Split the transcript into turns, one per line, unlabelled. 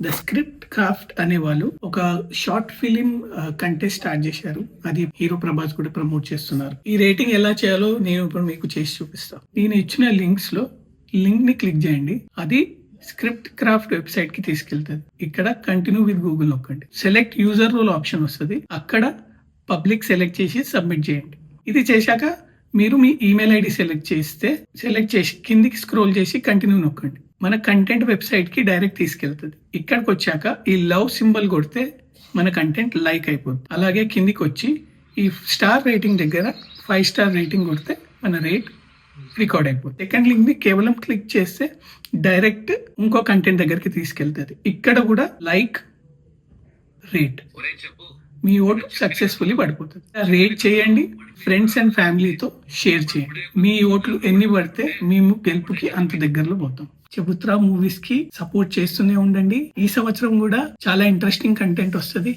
The script craft అనే వాళ్ళు ఒక షార్ట్ ఫిలిం కంటెస్ట్ స్టార్ట్ చేశారు. అది హీరో ప్రభాస్ కూడా ప్రమోట్ చేస్తున్నారు. ఈ రేటింగ్ ఎలా చేయాలో నేను ఇప్పుడు మీకు చేసి చూపిస్తాను. నేను ఇచ్చిన లింక్స్ లో లింక్ ని క్లిక్ చేయండి. అది స్క్రిప్ట్ క్రాఫ్ట్ వెబ్సైట్ కి తీసుకెళ్తుంది. ఇక్కడ కంటిన్యూ విత్ గూగుల్ నొక్కండి. సెలెక్ట్ యూజర్ రోల్ ఆప్షన్ వస్తుంది. అక్కడ పబ్లిక్ సెలెక్ట్ చేసి సబ్మిట్ చేయండి. ఇది చేశాక మీరు మీ ఈమెయిల్ ఐడి సెలెక్ట్ చేసి కిందికి స్క్రోల్ చేసి కంటిన్యూ నొక్కండి. మన కంటెంట్ వెబ్సైట్ కి డైరెక్ట్ తీసుకెళ్తుంది. ఇక్కడికి వచ్చాక ఈ లవ్ సింబల్ కొడితే మన కంటెంట్ లైక్ అయిపోతుంది. అలాగే కిందికి వచ్చి ఈ స్టార్ రేటింగ్ దగ్గర 5 స్టార్ రేటింగ్ కొడితే మన రేట్ రికార్డ్ అయిపోతుంది. సెకండ్ లింక్ ని కేవలం క్లిక్ చేస్తే డైరెక్ట్ ఇంకో కంటెంట్ దగ్గరికి తీసుకెళ్తుంది. ఇక్కడ కూడా లైక్ రేట్ మీ ఓటు సక్సెస్ఫుల్లీ పడిపోతుంది. రేట్ చేయండి, ఫ్రెండ్స్ అండ్ ఫ్యామిలీతో షేర్ చేయండి. మీ ఓట్లు ఎన్ని పడితే మేము గెలుపుకి అంత దగ్గరలో పోతాం. చెబుత్రా మూవీస్ కి సపోర్ట్ చేస్తూనే ఉండండి. ఈ సంవత్సరం కూడా చాలా ఇంట్రెస్టింగ్ కంటెంట్ వస్తుంది.